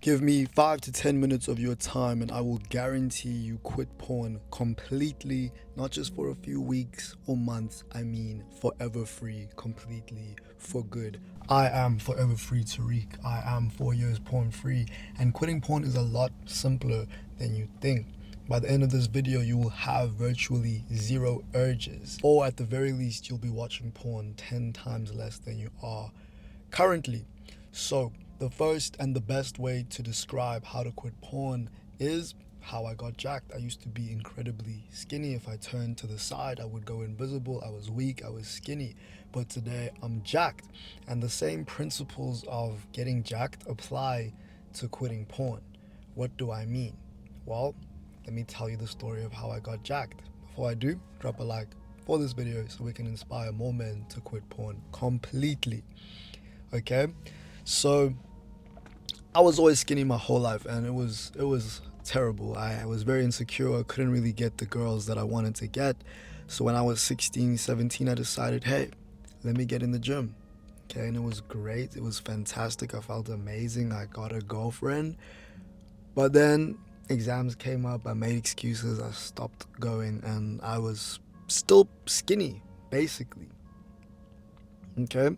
Give me 5 to 10 minutes of your time and I will guarantee you quit porn completely, not just for a few weeks or months, I mean forever free, completely for good. I am forever free Tariq. I am 4 years porn free, and quitting porn is a lot simpler than you think. By the end of this video, you will have virtually zero urges, or at the very least, you'll be watching porn 10 times less than you are currently. So, the first and the best way to describe how to quit porn is how I got jacked. I used to be incredibly skinny. If I turned to the side, I would go invisible. I was weak, I was skinny. But today, I'm jacked. And the same principles of getting jacked apply to quitting porn. What do I mean? Well, let me tell you the story of how I got jacked. Before I do, drop a like for this video so we can inspire more men to quit porn completely. Okay, so I was always skinny my whole life, and it was terrible. I was very insecure. I couldn't really get the girls that I wanted to get. So when I was 16, 17, I decided, hey, let me get in the gym. Okay, and it was great. It was fantastic. I felt amazing. I got a girlfriend. But then exams came up. I made excuses. I stopped going, and I was still skinny, basically. Okay.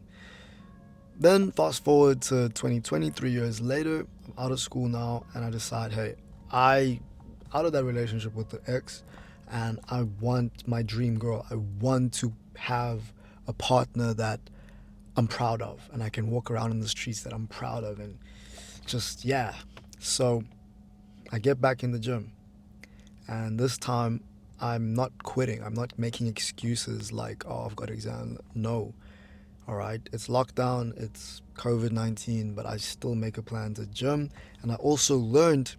Then fast forward to 2020, 3 years later, I'm out of school now, and I decide, hey, I out of that relationship with the ex, and I want my dream girl. I want to have a partner that I'm proud of, and I can walk around in the streets that I'm proud of, and just yeah. So I get back in the gym, and this time I'm not quitting. I'm not making excuses like, oh, I've got exam. No, all right, it's lockdown, it's COVID-19, but I still make a plan to gym. And I also learned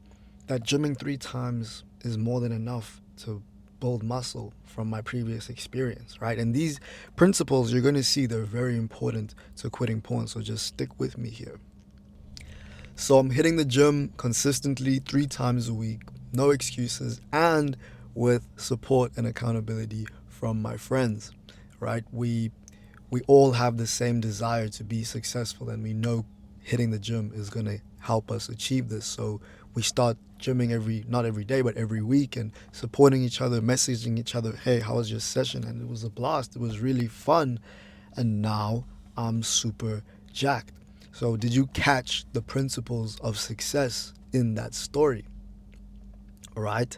that gymming 3 times is more than enough to build muscle from my previous experience, right? And these principles you're going to see, they're very important to quitting porn. So just stick with me here. So I'm hitting the gym consistently 3 times a week, no excuses, and with support and accountability from my friends, right? We all have the same desire to be successful, and we know hitting the gym is going to help us achieve this. So we start gymming not every day, but every week, and supporting each other, messaging each other, hey, how was your session? And it was a blast. It was really fun. And now I'm super jacked. So did you catch the principles of success in that story? All right.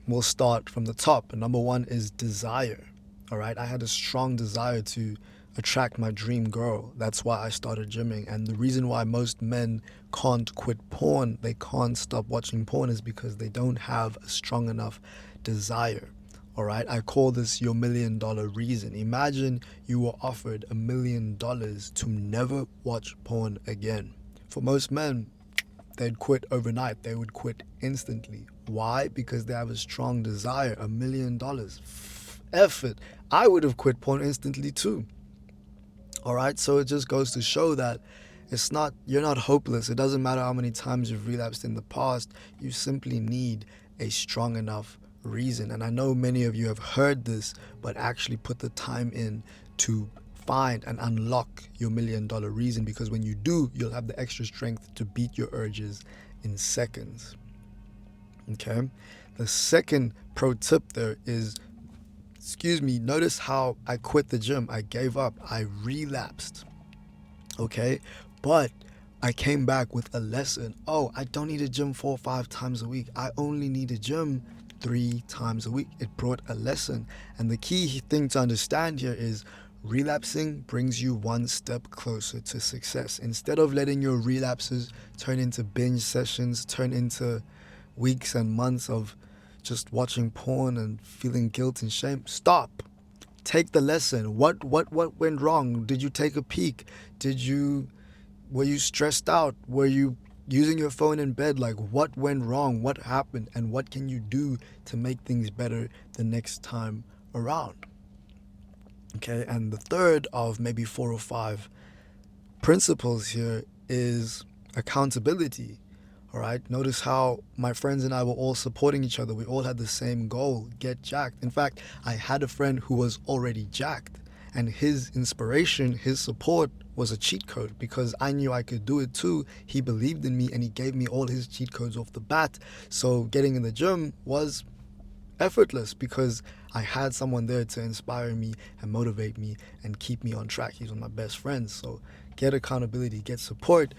We'll start from the top. And number one is desire. All right, I had a strong desire to attract my dream girl. That's why I started gymming. And the reason why most men can't quit porn, they can't stop watching porn, is because they don't have a strong enough desire. All right, I call this your $1 million reason. Imagine you were offered $1 million to never watch porn again. For most men, they'd quit overnight. They would quit instantly. Why? Because they have a strong desire. $1 million. Effort. I would have quit porn instantly too. All right, so it just goes to show that you're not hopeless. It doesn't matter how many times you've relapsed in the past. You simply need a strong enough reason. And I know many of you have heard this, but actually put the time in to find and unlock your $1 million reason, because when you do, you'll have the extra strength to beat your urges in seconds. Okay? The second pro tip there is, notice how I quit the gym. I gave up. I relapsed. Okay? But I came back with a lesson. Oh, I don't need a gym 4 or 5 times a week. I only need a gym 3 times a week. It brought a lesson. And the key thing to understand here is relapsing brings you one step closer to success. Instead of letting your relapses turn into binge sessions, turn into weeks and months of just watching porn and feeling guilt and shame, stop. Take the lesson. What went wrong? Did you take a peek? Were you stressed out? Were you using your phone in bed? Like, what went wrong? What happened? And what can you do to make things better the next time around? Okay, and the third of maybe 4 or 5 principles here is accountability. All right, notice how my friends and I were all supporting each other. We all had the same goal: get jacked. In fact, I had a friend who was already jacked, And his inspiration, his support was a cheat code because I knew I could do it too. He believed in me and he gave me all his cheat codes off the bat. So getting in the gym was effortless because I had someone there to inspire me and motivate me and keep me on track. He's one of my best friends. So get accountability, get support.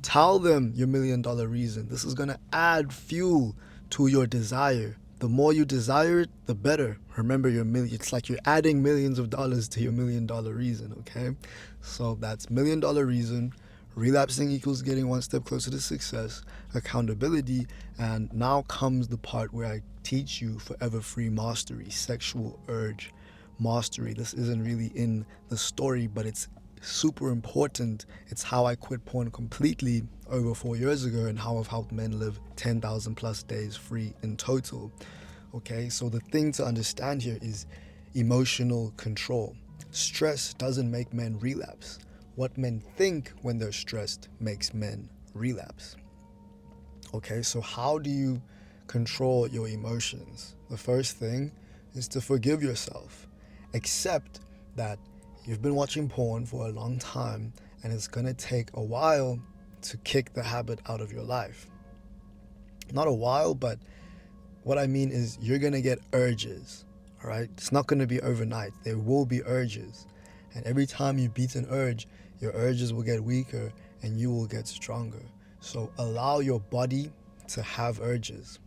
Tell them your $1,000,000 reason. This is going to add fuel to your desire. The more you desire it, the better. Remember, it's like you're adding millions of dollars to your $1,000,000 reason, okay? So that's $1,000,000 reason. Relapsing equals getting one step closer to success, accountability, and now comes the part where I teach you forever free mastery, sexual urge mastery. This isn't really in the story, but it's super important. It's how I quit porn completely over 4 years ago and how I've helped men live 10,000 plus days free in total. Okay, so the thing to understand here is emotional control. Stress doesn't make men relapse. What men think when they're stressed makes men relapse. Okay, so how do you control your emotions? The first thing is to forgive yourself. Accept that you've been watching porn for a long time and it's gonna take a while to kick the habit out of your life. Not a while, but what I mean is you're gonna get urges, all right? It's not gonna be overnight. There will be urges. And every time you beat an urge, your urges will get weaker and you will get stronger. So allow your body to have urges.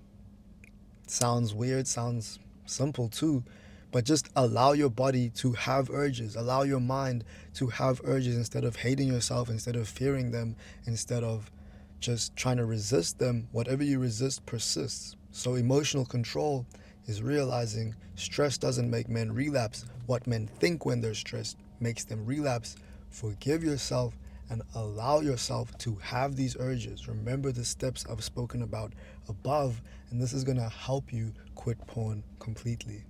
Sounds weird, sounds simple too, but just allow your body to have urges. Allow your mind to have urges instead of hating yourself, instead of fearing them, instead of just trying to resist them. Whatever you resist persists. So emotional control is realizing stress doesn't make men relapse. What men think when they're stressed makes them relapse. Forgive yourself and allow yourself to have these urges. Remember the steps I've spoken about above, and this is going to help you quit porn completely.